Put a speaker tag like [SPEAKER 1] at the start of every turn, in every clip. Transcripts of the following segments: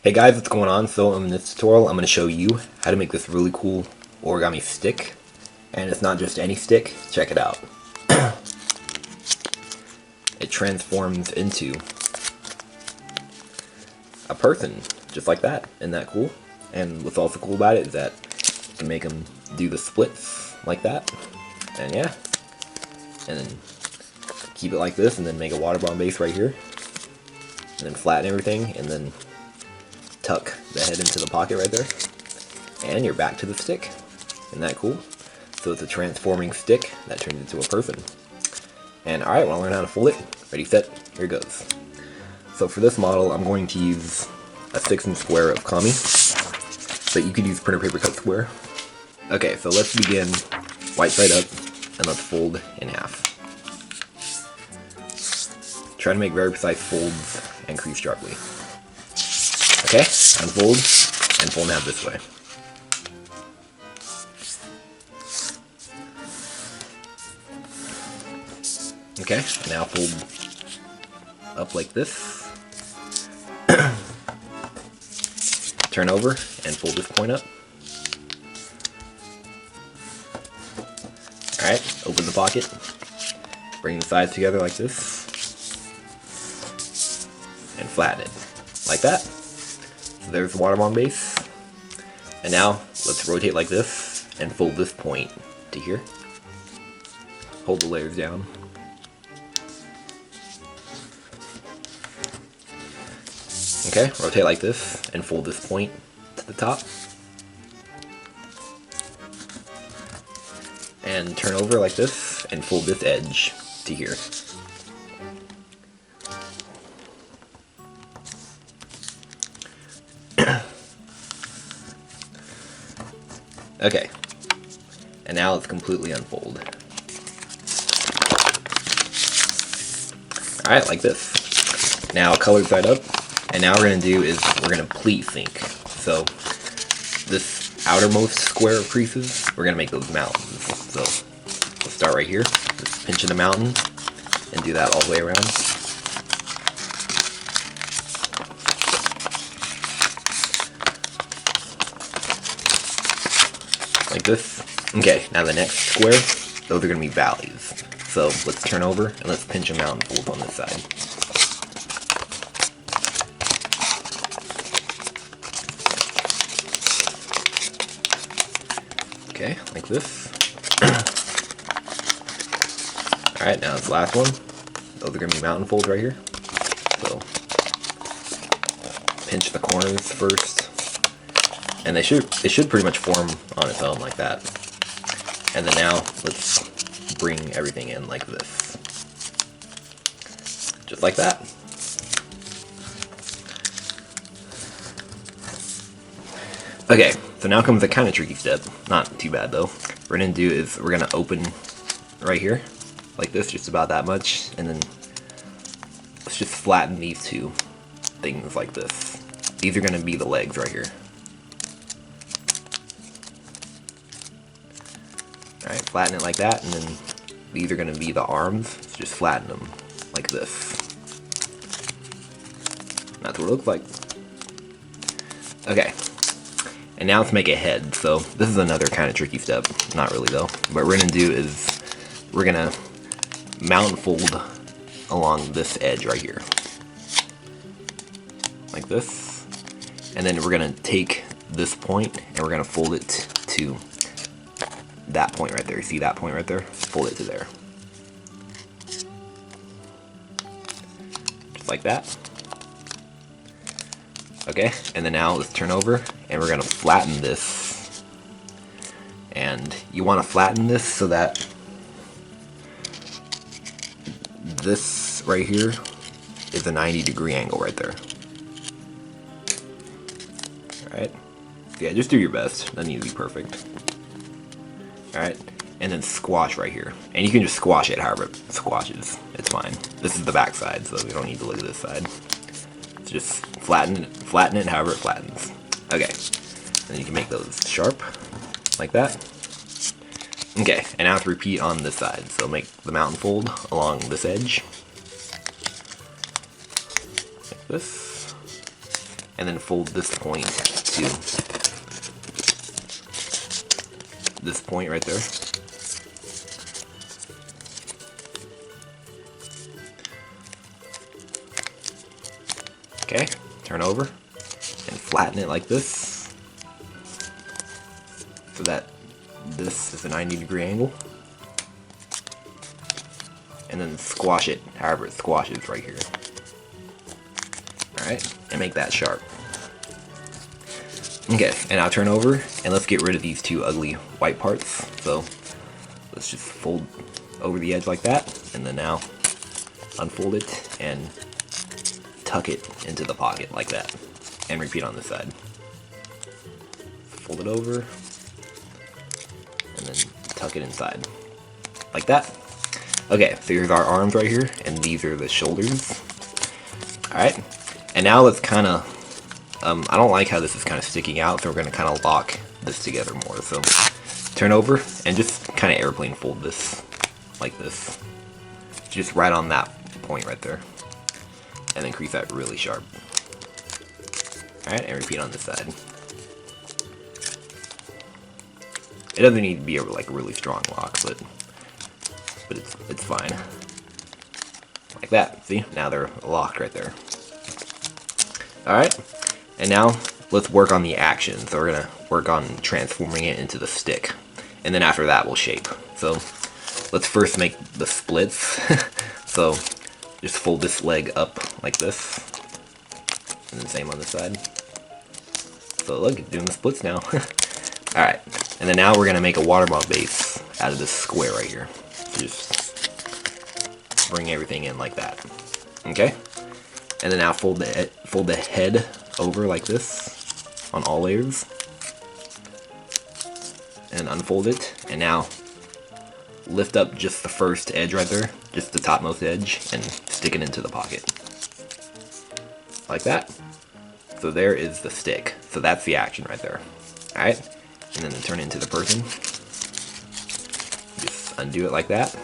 [SPEAKER 1] Hey guys, what's going on? So in this tutorial I'm going to show you how to make this really cool origami stick. And it's not just any stick, check it out. It transforms into a person, just like that. Isn't that cool? And what's also cool about it is that you can make them do the splits like that. And yeah. And then keep it like this and then make a water bomb base right here. And then flatten everything and then tuck the head into the pocket right there, and you're back to the stick. Isn't that cool? So it's a transforming stick that turns into a person. And alright, want to learn how to fold it? Ready, set, here goes. So for this model, I'm going to use a 6-inch square of kami, but you could use printer paper cut square. Okay, so let's begin white side up, and let's fold in half. Try to make very precise folds and crease sharply. Okay, unfold, and fold in half this way. Okay, now fold up like this. Turn over, and fold this point up. Alright, open the pocket. Bring the sides together like this. And flatten it, like that. So there's the water bomb base. And now, let's rotate like this, and fold this point to here. Hold the layers down. Okay, rotate like this, and fold this point to the top. And turn over like this, and fold this edge to here. Okay, and now let's completely unfold. Alright, like this. Now colored side up, and now what we're going to do is we're going to pleat sink. So this outermost square of creases, we're going to make those mountains. So we'll start right here, just pinching the mountain, and do that all the way around. Like this. Okay, now the next square, those are going to be valleys. So let's turn over and let's pinch a mountain fold on this side. Okay, like this. Alright, now this last one, those are going to be mountain folds right here. So pinch the corners first. And it should pretty much form on its own like that. And then now, let's bring everything in like this. Just like that. Okay, so now comes a kind of tricky step. Not too bad though. What we're going to do is we're going to open right here, like this, just about that much. And then let's just flatten these two things like this. These are going to be the legs right here. Alright, flatten it like that, and then these are going to be the arms, so just flatten them like this. That's what it looks like. Okay, and now let's make a head. So this is another kind of tricky step, not really though. What we're going to do is we're going to mountain fold along this edge right here. Like this. And then we're going to take this point and we're going to fold it to that point right there. See that point right there? Fold it to there. Just like that. Okay, and then now let's turn over and we're going to flatten this. And you want to flatten this so that this right here is a 90-degree angle right there. Alright. So yeah, just do your best. Doesn't need to be perfect. Alright, and then squash right here. And you can just squash it however it squashes. It's fine. This is the back side, so we don't need to look at this side. So just flatten it however it flattens. Okay, and then you can make those sharp, like that. Okay, and now let's repeat on this side. So make the mountain fold along this edge. Like this. and then fold this point to this point right there. Okay, turn over and flatten it like this so that this is a 90-degree angle. And then squash it however it squashes right here. Alright, and make that sharp. Okay, and now turn over and let's get rid of these two ugly white parts. So let's just fold over the edge like that, and then now unfold it and tuck it into the pocket like that. And repeat on this side. Fold it over and then tuck it inside. Like that. Okay, so here's our arms right here, and these are the shoulders. Alright, and now let's kind of, I don't like how this is kind of sticking out, so we're going to kind of lock this together more. So turn over and just kind of airplane fold this like this. Just right on that point right there. And then crease that really sharp. Alright, and repeat on this side. It doesn't need to be a like really strong lock, but it's fine. Like that. See? Now they're locked right there. Alright. And now let's work on the action. So we're gonna work on transforming it into the stick. And then after that we'll shape. So let's first make the splits. So just fold this leg up like this. And then same on this side. So look, it's doing the splits now. Alright. And then now we're gonna make a watermelon base out of this square right here. Just bring everything in like that. Okay? And then now fold the head over like this on all layers. And unfold it. And now lift up just the first edge right there, just the topmost edge, and stick it into the pocket. Like that. So there is the stick. So that's the action right there. Alright? And then turn it into the person. Just undo it like that.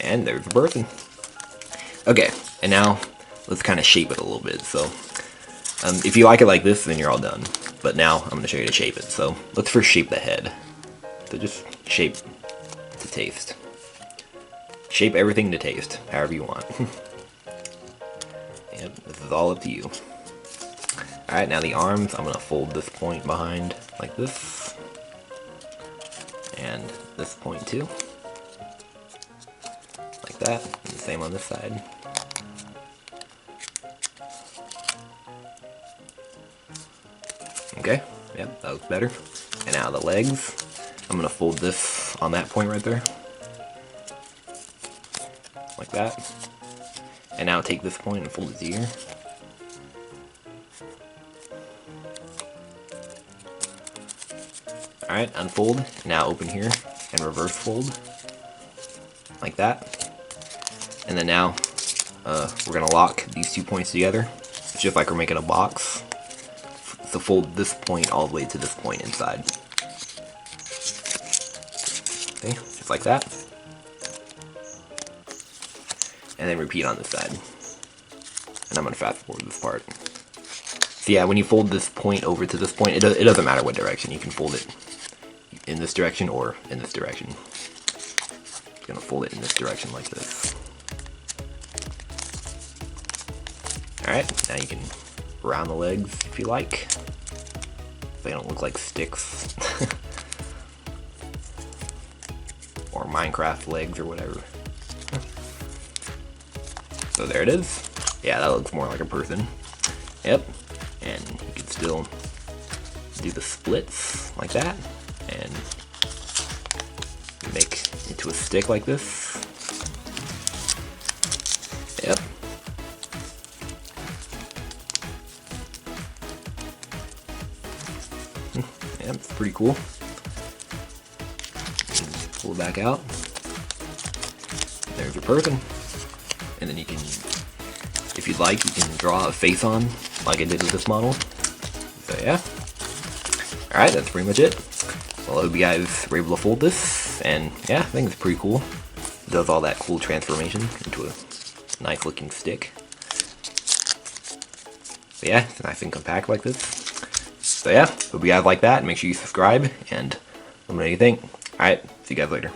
[SPEAKER 1] And there's the person. Okay, and now let's kind of shape it a little bit. So if you like it like this, then you're all done. But now I'm going to show you to shape it. So let's first shape the head. So just shape to taste. Shape everything to taste, however you want. Yep, this is all up to you. Alright, now the arms, I'm going to fold this point behind like this. And this point too. Like that. And the same on this side. Okay, yep, that looks better. And now the legs, I'm going to fold this on that point right there. Like that. And now take this point and fold it to here. Alright, unfold, now open here, and reverse fold, like that. And then now, we're going to lock these 2 points together. It's just like we're making a box. So fold this point all the way to this point inside. Okay, just like that. And then repeat on this side. And I'm going to fast forward this part. So yeah, when you fold this point over to this point, it doesn't matter what direction. You can fold it in this direction or in this direction. I'm going to fold it in this direction like this. Alright, now you can round the legs if you like. They don't look like sticks. Or Minecraft legs or whatever. So there it is. Yeah, that looks more like a person. Yep. And you can still do the splits like that. And make into a stick like this. Yep. Yeah, it's pretty cool. Pull it back out. There's your person. And then you can, if you'd like, you can draw a face on, like I did with this model. So yeah. Alright, that's pretty much it. Well, I hope you guys were able to fold this, and yeah, I think it's pretty cool. It does all that cool transformation into a nice looking stick. So yeah, it's nice and compact like this. So yeah, hope you guys like that. Make sure you subscribe and let me know what you think. Alright, see you guys later.